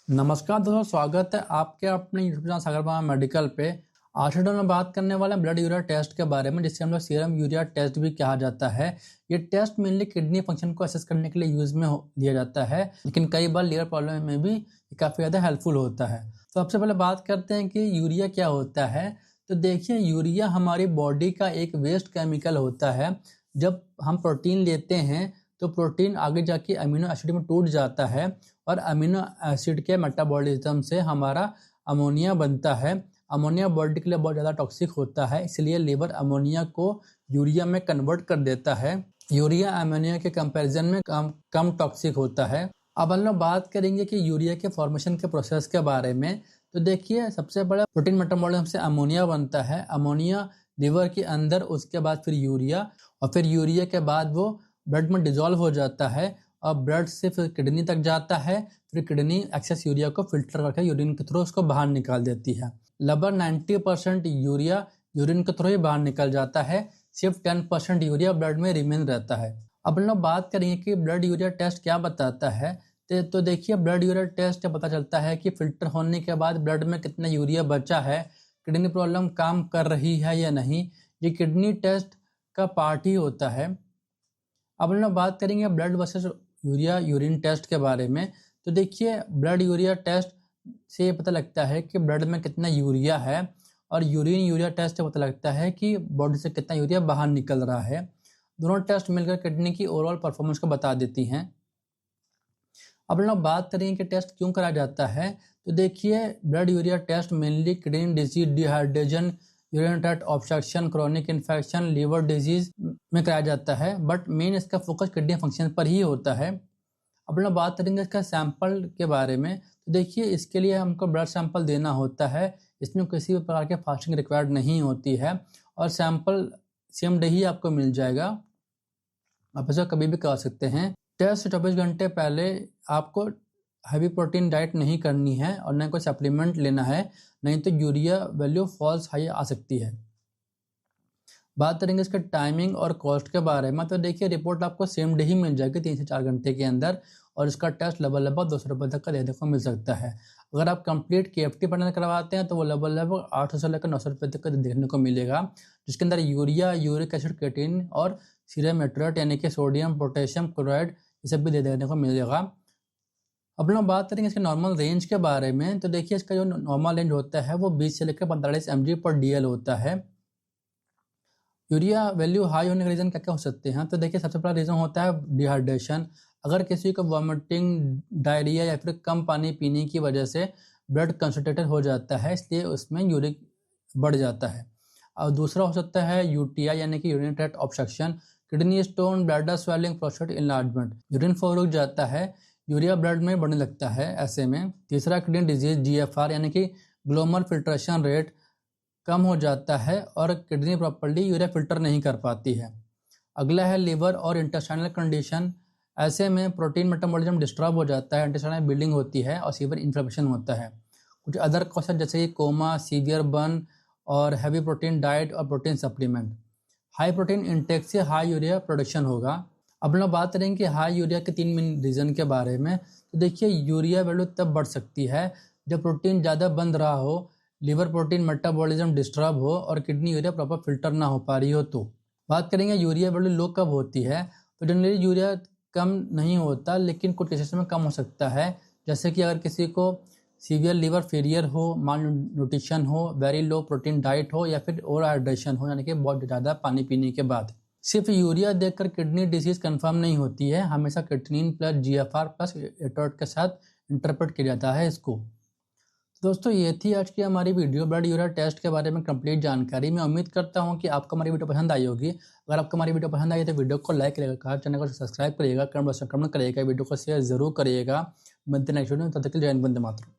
नमस्कार दोस्तों, स्वागत है आपके अपने यूट्यूब चैनल सागर बाबा मेडिकल पे। आज के वीडियो में बात करने वाले हैं ब्लड यूरिया टेस्ट के बारे में, जिसे हम लोग सीरम यूरिया टेस्ट भी कहा जाता है। ये टेस्ट मेनली किडनी फंक्शन को असेस करने के लिए यूज में लिया जाता है, लेकिन कई बार लीवर प्रॉब्लम में भी काफ़ी ज़्यादा हेल्पफुल होता है। तो सबसे पहले बात करते हैं कि यूरिया क्या होता है। तो देखिए, यूरिया हमारी बॉडी का एक वेस्ट केमिकल होता है। जब हम प्रोटीन लेते हैं तो प्रोटीन आगे जाके अमीनो एसिड में टूट जाता है और अमीनो एसिड के मेटाबॉलिज्म से हमारा अमोनिया बनता है। अमोनिया बॉडी के लिए बहुत ज़्यादा टॉक्सिक होता है, इसलिए लीवर अमोनिया को यूरिया में कन्वर्ट कर देता है। यूरिया अमोनिया के कंपैरिजन में कम टॉक्सिक होता है। अब हम लोग बात करेंगे कि यूरिया के फॉर्मेशन के प्रोसेस के बारे में। तो देखिए, सबसे बड़ा प्रोटीन मेटाबॉलिज्म से अमोनिया बनता है। अमोनिया लीवर के अंदर, उसके बाद फिर यूरिया, और फिर यूरिया के बाद वो ब्लड में डिजोल्व हो जाता है और ब्लड से फिर किडनी तक जाता है। फिर किडनी एक्सेस यूरिया को फिल्टर करके यूरिन के थ्रू उसको बाहर निकाल देती है। लगभग 90% यूरिया यूरिन के थ्रू ही बाहर निकल जाता है। सिर्फ 10% यूरिया ब्लड में रिमेन रहता है। अब हम लोग बात करेंगे कि ब्लड यूरिया टेस्ट क्या बताता है। तो देखिए, ब्लड यूरिया टेस्ट से पता चलता है कि फिल्टर होने के बाद ब्लड में कितना यूरिया बचा है, किडनी प्रॉब्लम काम कर रही है या नहीं। ये किडनी टेस्ट का पार्ट ही होता है। अब हम लोग बात करेंगे blood versus urea urine test के बारे में। तो देखिए, ब्लड यूरिया टेस्ट से पता लगता है कि ब्लड में कितना यूरिया है, और यूरिन यूरिया टेस्ट से पता लगता है कि बॉडी से कितना यूरिया बाहर निकल रहा है। दोनों टेस्ट मिलकर किडनी की ओवरऑल परफॉर्मेंस को बता देती हैं। अब हम लोग बात करेंगे कि टेस्ट क्यों कराया जाता है। तो देखिए, blood urea test mainly kidney disease, dehydration, urinary tract obstruction, chronic infection, liver disease में कराया जाता है, बट मेन इसका फोकस किडनी फंक्शन पर ही होता है। अब हम बात करेंगे इसका सैंपल के बारे में। तो देखिए, इसके लिए हमको ब्लड सैंपल देना होता है। इसमें किसी भी प्रकार के फास्टिंग रिक्वायर्ड नहीं होती है, और सैंपल सेम डे ही आपको मिल जाएगा। आप इसे कभी भी करा सकते हैं। टेस्ट से 24 घंटे पहले आपको हैवी प्रोटीन डाइट नहीं करनी है और न कोई सप्लीमेंट लेना है, नहीं तो यूरिया वैल्यू फॉल्स हाई आ सकती है। बात करेंगे इसके टाइमिंग और कॉस्ट के बारे में। तो देखिए, रिपोर्ट आपको सेम डे ही मिल जाएगी 3 से 4 घंटे के अंदर, और इसका टेस्ट लगभग 200 रुपये तक का देने को मिल सकता है। अगर आप कंप्लीट KFT पैनल करवाते हैं तो वो लगभग 800 से लेकर 900 रुपये तक का देखने को मिलेगा, जिसके अंदर यूरिया, यूरिक एसिड, क्रिएटिन और सीरम एट्रेट यानी कि सोडियम, पोटेशियम क्लोराइड, ये सब भी देखने को मिलेगा। अब लोग बात करेंगे इसके नॉर्मल रेंज के बारे में। तो देखिए, इसका जो नॉर्मल रेंज होता है वो 20 से लेकर 45 mg/dl होता है। यूरिया वैल्यू हाई होने के रीज़न क्या क्या हो सकते हैं। तो देखिए, सबसे बड़ा रीज़न होता है डिहाइड्रेशन। अगर किसी को वॉमिटिंग, डायरिया या फिर कम पानी पीने की वजह से ब्लड कंसनट्रेटेड हो जाता है, इसलिए उसमें यूरिक बढ़ जाता है। और दूसरा हो सकता है UTI यानी कि urinary tract obstruction, kidney stone, bladder swelling, prostate enlargement, urine flow रुक जाता है, यूरिया ब्लड में बढ़ने लगता है ऐसे में। तीसरा किडनी डिजीज GFR यानी कि ग्लोमर फिल्ट्रेशन रेट कम हो जाता है और किडनी प्रॉपर्ली यूरिया फिल्टर नहीं कर पाती है। अगला है लिवर और इंटेस्टाइनल कंडीशन। ऐसे में प्रोटीन मेटाबॉलिज्म डिस्टर्ब हो जाता है, इंटेस्टाइनल बिल्डिंग होती है और सीवियर इन्फ्लेमेशन होता है। कुछ अदर कॉजेस जैसे कि कोमा, सीवियर बर्न और हैवी प्रोटीन डाइट और protein supplement. High protein intake से हाई यूरिया प्रोडक्शन होगा। अब लोग बात करेंगे कि हाई यूरिया के 3 मेन रीज़न के बारे में। तो देखिए, यूरिया वैल्यू तब बढ़ सकती है जब प्रोटीन ज़्यादा बन रहा हो, लिवर प्रोटीन मेटाबॉलिज्म डिस्टर्ब हो और किडनी यूरिया प्रॉपर फिल्टर ना हो पा रही हो। तो बात करेंगे यूरिया वैल्यू लो कब होती है। तो जनरली यूरिया कम नहीं होता, लेकिन कुछ केसेस में कम हो सकता है, जैसे कि अगर किसी को सीवियर लिवर फेलियर हो, माल न्यूट्रिशन हो, वेरी लो प्रोटीन डाइट हो, या फिर ओवर हाइड्रेशन हो यानी कि बहुत ज़्यादा पानी पीने के बाद। सिर्फ यूरिया देखकर किडनी डिजीज कंफर्म नहीं होती है, हमेशा क्रिएटिनिन प्लस GFR प्लस एट्रेट के साथ इंटरप्रेट किया जाता है इसको। तो दोस्तों, ये थी आज की हमारी वीडियो ब्लड यूरिया टेस्ट के बारे में कंप्लीट जानकारी। मैं उम्मीद करता हूँ कि आपको हमारी वीडियो पसंद आई होगी। अगर आपको हमारी वीडियो पसंद आई तो वीडियो को लाइक करिएगा, चैनल को सब्सक्राइब करिएगा, कमेंट करिएगा, वीडियो को शेयर जरूर करिएगा। मिलते हैं नेक्स्ट वीडियो में, तब तक के लिए जय हिंद, वंदे मातरम।